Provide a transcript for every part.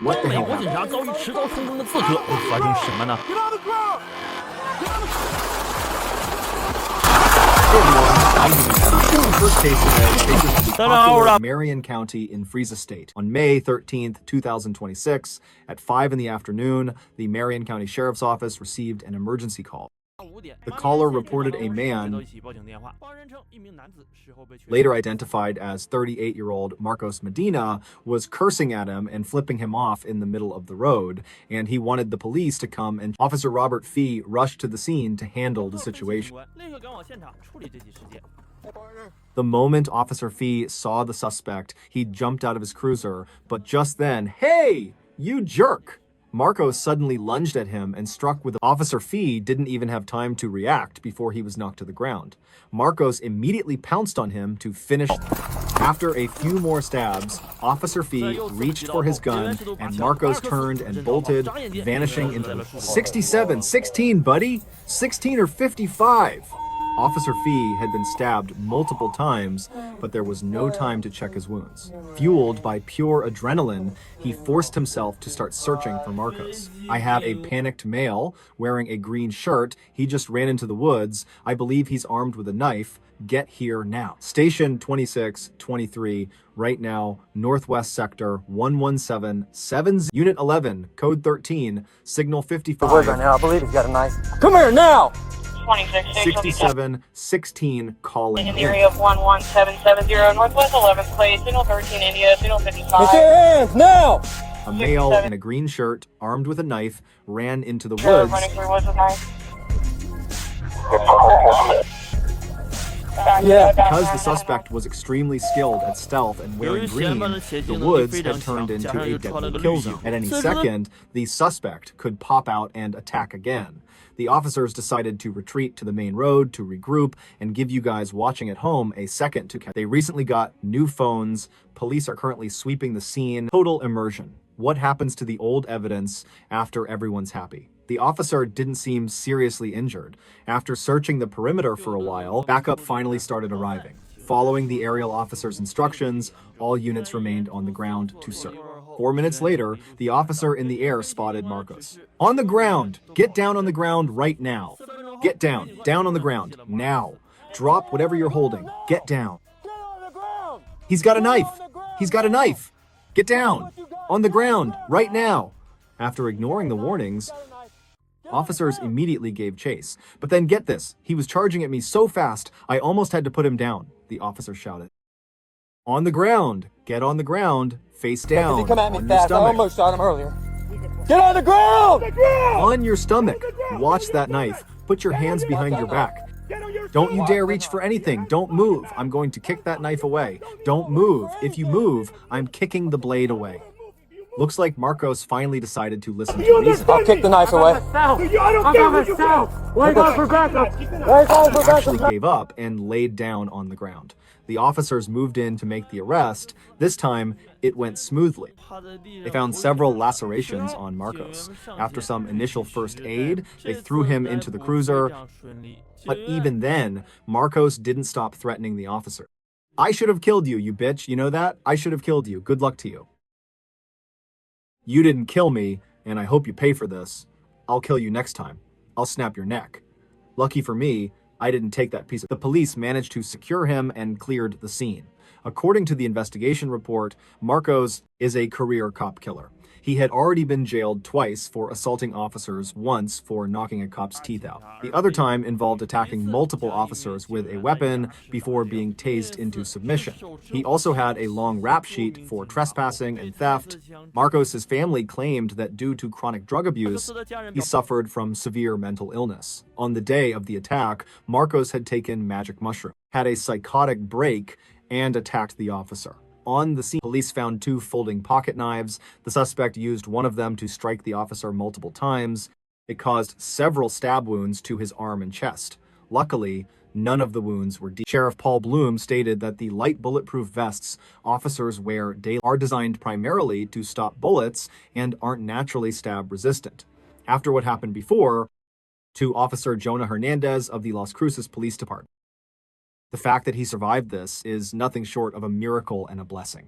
What the 美 hell 国警 happened? 察遭遇持刀冲锋的刺客，会发生什么呢？ The first case today faces the popular Marion County in Friesa State. On May 13th, 2026, at 5 in the afternoon, the Marion County Sheriff's Office received an emergency call. The caller reported a man, later identified as 38-year-old Marcos Medina, was cursing at him and flipping him off in the middle of the road, and he wanted the police to come, and Officer Robert Fee rushed to the scene to handle the situation. The moment Officer Fee saw the suspect, he jumped out of his cruiser, but just then, "Hey, you jerk!" Marcos suddenly lunged at him and struck with. Officer Fee didn't even have time to react before he was knocked to the ground. Marcos immediately pounced on him to finish. After a few more stabs, Officer Fee reached for his gun and Marcos turned and bolted, vanishing into 67, 16, buddy, 16 or 55. Officer Fee had been stabbed multiple times, but there was no time to check his wounds. Fueled by pure adrenaline, he forced himself to start searching for Marcos. "I have a panicked male wearing a green shirt. He just ran into the woods. I believe he's armed with a knife. Get here now." Station 2623, right now, Northwest Sector 1177, Unit 11, Code 13, Signal 55. Right now, I believe he's got a knife. Come here now! 67 16 calling in the area of 11770 Northwest 11th Place, Signal 13 India, Signal 55. Get your hands now! A male in a green shirt, armed with a knife, ran into the woods. Running through woods with knife. Yeah. Because the suspect was extremely skilled at stealth and wearing green, the woods had turned into a deadly kill zone. At any second, the suspect could pop out and attack again. The officers decided to retreat to the main road to regroup and give you guys watching at home a second to catch. They recently got new phones. Police are currently sweeping the scene. Total immersion. What happens to the old evidence after everyone's happy? The officer didn't seem seriously injured. After searching the perimeter for a while, backup finally started arriving. Following the aerial officer's instructions, all units remained on the ground to search. 4 minutes later, the officer in the air spotted Marcos. "On the ground! Get down on the ground right now! Get down! Down on the ground! Now! Drop whatever you're holding! Get down!" "He's got a knife! He's got a knife! Get down! On the ground! Right now!" After ignoring the warnings, officers immediately gave chase. But then get this, he was charging at me so fast, I almost had to put him down, the officer shouted. "On the ground! Get on the ground! Face down! Come at me On your fast. I stomach! almost shot him earlier. Get on the ground! On your stomach! Watch that knife! Put your hands behind your back! Don't you dare reach for anything! Don't move! I'm going to kick that knife away! Don't move! If you move, I'm kicking the blade away." Looks like Marcos finally decided to listen to reason. I'll kick the knife away. Actually gave up and laid down on the ground. The officers moved in to make the arrest. This time, it went smoothly. They found several lacerations on Marcos. After some initial first aid, they threw him into the cruiser. But even then, Marcos didn't stop threatening the officer. "I should have killed you, you bitch. You know that? I should have killed you. Good luck to you. You didn't kill me, and I hope you pay for this. I'll kill you next time. I'll snap your neck. Lucky for me, I didn't take that piece of..." The police managed to secure him and cleared the scene. According to the investigation report, Marcos is a career cop killer. He had already been jailed twice for assaulting officers, once for knocking a cop's teeth out. The other time involved attacking multiple officers with a weapon before being tased into submission. He also had a long rap sheet for trespassing and theft. Marcos' family claimed that due to chronic drug abuse, he suffered from severe mental illness. On the day of the attack, Marcos had taken magic mushroom, had a psychotic break, and attacked the officer. On the scene, police found 2 folding pocket knives. The suspect used one of them to strike the officer multiple times. It caused several stab wounds to his arm and chest. Luckily, none of the wounds were deep. Sheriff Paul Bloom stated that the light bulletproof vests officers wear daily are designed primarily to stop bullets and aren't naturally stab resistant. After what happened before, to Officer Jonah Hernandez of the Las Cruces Police Department. The fact that he survived this is nothing short of a miracle and a blessing.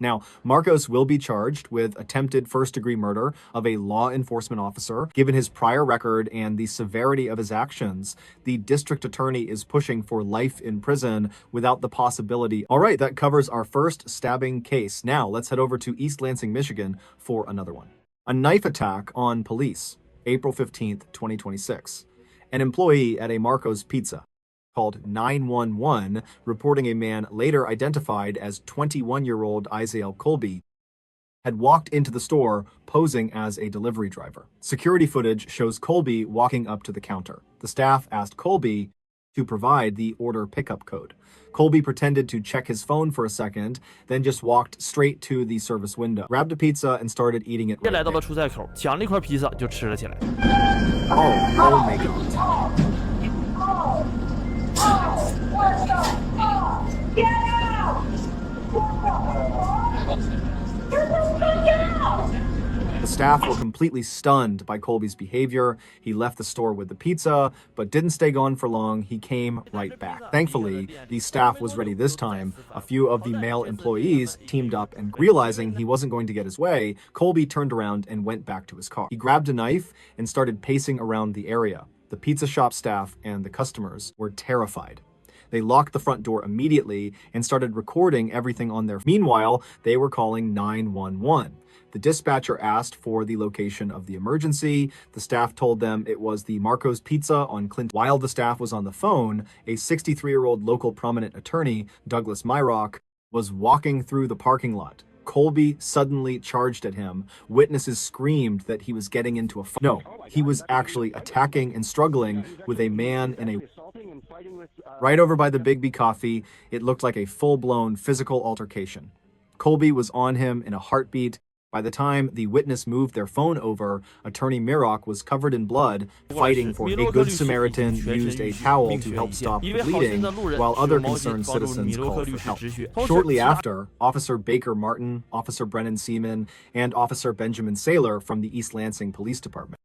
Now, Marcos will be charged with attempted first-degree murder of a law enforcement officer. Given his prior record and the severity of his actions, the district attorney is pushing for life in prison without the possibility. All right, that covers our first stabbing case. Now, let's head over to East Lansing, Michigan for another one. A knife attack on police, April 15th, 2026. An employee at a Marco's Pizza called 911, reporting a man later identified as 21-year-old Isaiah Colby had walked into the store posing as a delivery driver. Security footage shows Colby walking up to the counter. The staff asked Colby to provide the order pickup code. Colby pretended to check his phone for a second, then just walked straight to the service window, grabbed a pizza and started eating it. 来到了出菜口，抢了一块披萨就吃了起来。Oh my God. Get out! The staff were completely stunned by Colby's behavior. He left the store with the pizza, but didn't stay gone for long. He came right back. Thankfully, the staff was ready this time. A few of the male employees teamed up, and realizing he wasn't going to get his way, Colby turned around and went back to his car. He grabbed a knife and started pacing around the area. The pizza shop staff and the customers were terrified. They locked the front door immediately and started recording everything on their phone. Meanwhile, they were calling 911. The dispatcher asked for the location of the emergency. The staff told them it was the Marco's Pizza on Clinton. While the staff was on the phone, a 63-year-old local prominent attorney, Douglas Myrock, was walking through the parking lot. Colby suddenly charged at him. Witnesses screamed that he was getting into a fight. No, he was actually attacking and struggling with a man in a... Right over by the Big B Coffee, it looked like a full-blown physical altercation. Colby was on him in a heartbeat. By the time the witness moved their phone over, Attorney Mirock was covered in blood, fighting for a Good Samaritan used a towel to help stop the bleeding, while other concerned citizens called for help. Shortly after, Officer Baker Martin, Officer Brennan Seaman, and Officer Benjamin Saylor from the East Lansing Police Department,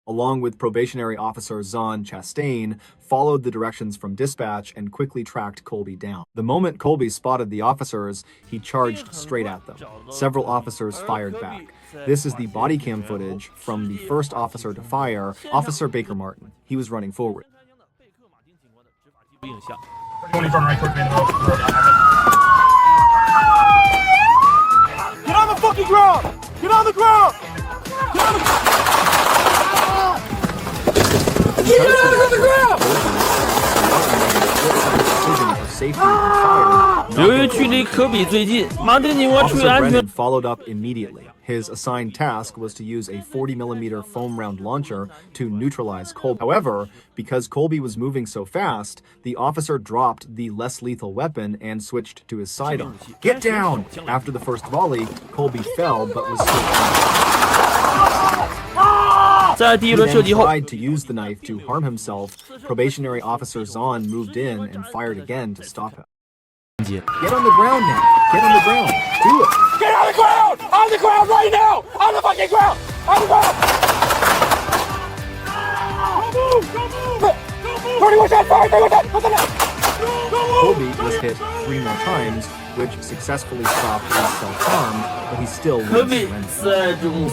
along with probationary officer Zahn Chastain, followed the directions from dispatch and quickly tracked Colby down. The moment Colby spotted the officers, he charged straight at them. Several officers fired back. This is the body cam footage from the first officer to fire, Officer Baker Martin. He was running forward. Get on the fucking ground! Get on the ground! Get on the Get on the ground! 由于距离科比最近，马丁警官出于安全。 Brennan followed up immediately. His assigned task was to use a 40mm foam round launcher to neutralize Colby. However, because Colby was moving so fast, the officer dropped the less lethal weapon and switched to his sidearm. Get down! After the first volley, Colby fell but was still He then tried to use the knife to harm himself. Probationary officer Zahn moved in and fired again to stop him. Get on the ground now. Get on the ground. Do it. Get on the ground! On the ground right now! On the fucking ground! On the ground! Don't move! Don't move! 31 shots fired! 31 shots! What's the Colby was hit 3 more times, which successfully stopped his self-harm, but he still went. He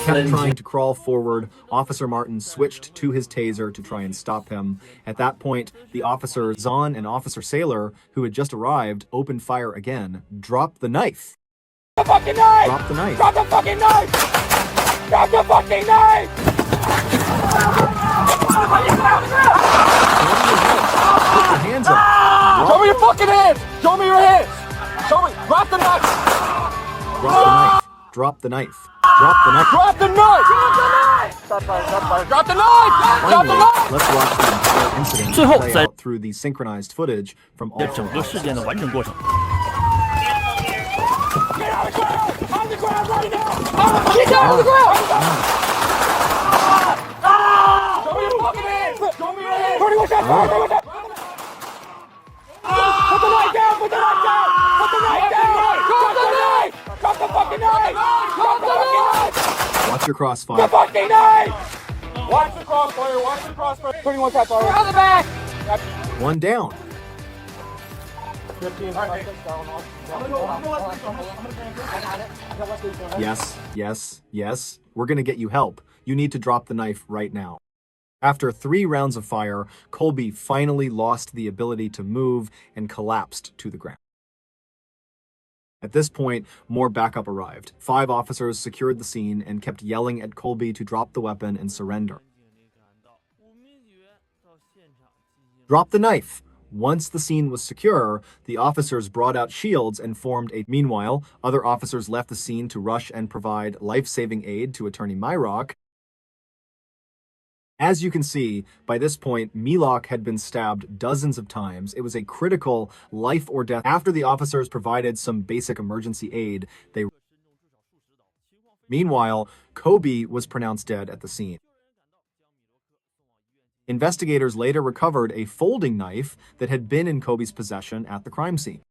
kept trying to crawl forward. Officer Martin switched to his taser to try and stop him. At that point, the officer Zahn and Officer Saylor, who had just arrived, opened fire again, dropped the knife. The fucking knife! Drop the knife. Drop the fucking knife! Drop the fucking knife! Put your hands up. Show me your fucking hands! Show me your hands! Show me! Drop the knife! Drop the knife. Drop the knife. Drop the knife. Drop the knife! Drop the knife! Drop the knife! Drop the knife! Let's watch the entire incident play out through the synchronized footage from all 整个事件的完整过程。 Get on the ground! On the ground right now! Get down on the ground! Show me your fucking hands! Show me your hands! 31 shots! 31 shots! Put the knife down! Put the knife down! Put the knife down! Drop the knife! Drop the fucking knife! Drop the fucking knife! Watch your crossfire. The fucking knife! Watch the crossfire! Watch the crossfire! 31 shots! On the back! 1 down. Yes, yes, yes. We're gonna get you help. You need to drop the knife right now. After 3 rounds of fire, Colby finally lost the ability to move and collapsed to the ground. At this point, more backup arrived. 5 officers secured the scene and kept yelling at Colby to drop the weapon and surrender. Drop the knife! Once the scene was secure, the officers brought out shields and formed a... Meanwhile, other officers left the scene to rush and provide life-saving aid to attorney Myrock. As you can see, by this point, Milok had been stabbed dozens of times. It was a critical life or death. After the officers provided some basic emergency aid, they... Meanwhile, Colby was pronounced dead at the scene. Investigators later recovered a folding knife that had been in Colby's possession at the crime scene.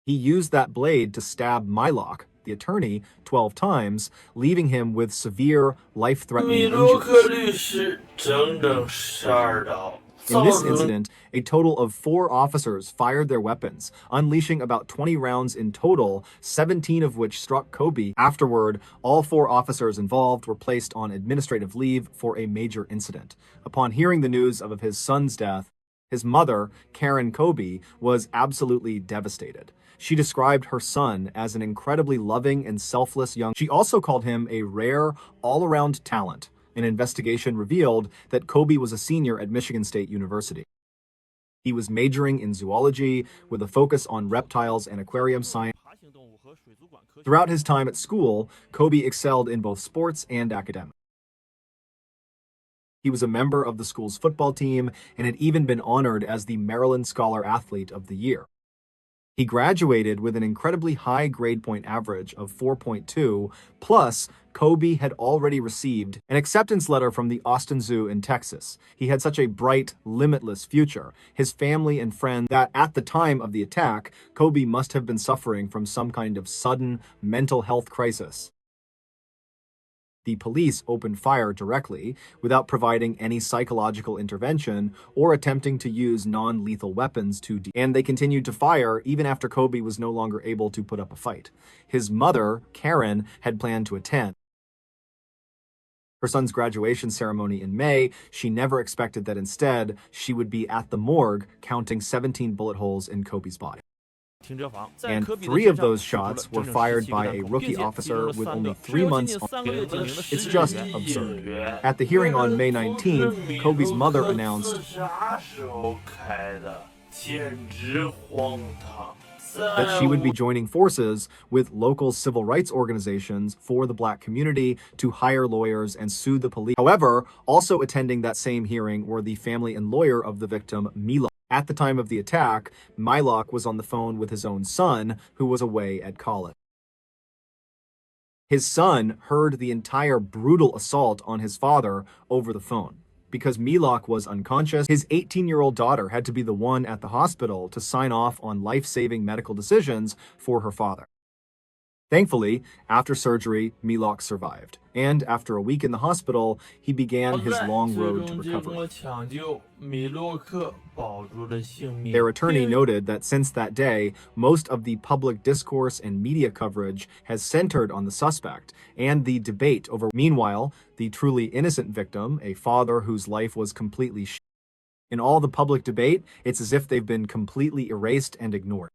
He used that blade to stab Mylock, the attorney, 12 times, leaving him with severe, life-threatening injuries. In this incident, a total of 4 officers fired their weapons, unleashing about 20 rounds in total, 17 of which struck Colby. Afterward, all 4 officers involved were placed on administrative leave for a major incident. Upon hearing the news of his son's death, his mother, Karen Colby, was absolutely devastated. She described her son as an incredibly loving and selfless young... She also called him a rare, all-around talent. An investigation revealed that Colby was a senior at Michigan State University. He was majoring in zoology with a focus on reptiles and aquarium science. Throughout his time at school, Colby excelled in both sports and academics. He was a member of the school's football team and had even been honored as the Maryland Scholar Athlete of the Year. He graduated with an incredibly high grade point average of 4.2, plus Colby had already received an acceptance letter from the Austin Zoo in Texas. He had such a bright, limitless future. His family and friends that at the time of the attack, Colby must have been suffering from some kind of sudden mental health crisis. The police opened fire directly without providing any psychological intervention or attempting to use non-lethal weapons and they continued to fire even after Colby was no longer able to put up a fight. His mother, Karen, had planned to attend her son's graduation ceremony in May. She never expected that instead she would be at the morgue counting 17 bullet holes in Colby's body. And 3 of those shots were fired by a rookie officer with only 3 months on. It's just absurd. At the hearing on May 19th, Colby's mother announced that she would be joining forces with local civil rights organizations for the Black community to hire lawyers and sue the police. However, also attending that same hearing were the family and lawyer of the victim, Milok. At the time of the attack, Mylock was on the phone with his own son, who was away at college. His son heard the entire brutal assault on his father over the phone. Because Milok was unconscious, his 18-year-old daughter had to be the one at the hospital to sign off on life-saving medical decisions for her father. Thankfully, after surgery, Milok survived, and after a week in the hospital, he began his long road to recovery. Their attorney noted that since that day, most of the public discourse and media coverage has centered on the suspect and the debate over. Meanwhile, the truly innocent victim, a father whose life was completely in all the public debate, it's as if they've been completely erased and ignored.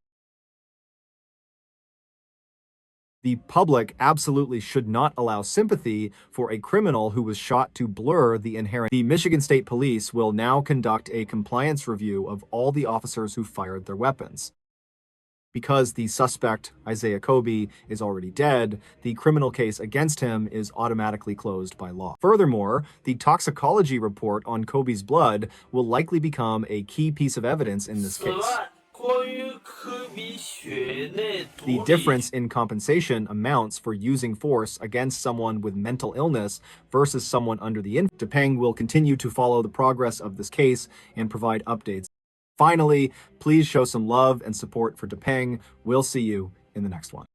The public absolutely should not allow sympathy for a criminal who was shot to blur the inherent. The Michigan State Police will now conduct a compliance review of all the officers who fired their weapons. Because the suspect, Isaiah Colby, is already dead, the criminal case against him is automatically closed by law. Furthermore, the toxicology report on Colby's blood will likely become a key piece of evidence in this case. The difference in compensation amounts for using force against someone with mental illness versus someone under the influence. DePeng will continue to follow the progress of this case and provide updates. Finally, please show some love and support for DePeng. We'll see you in the next one.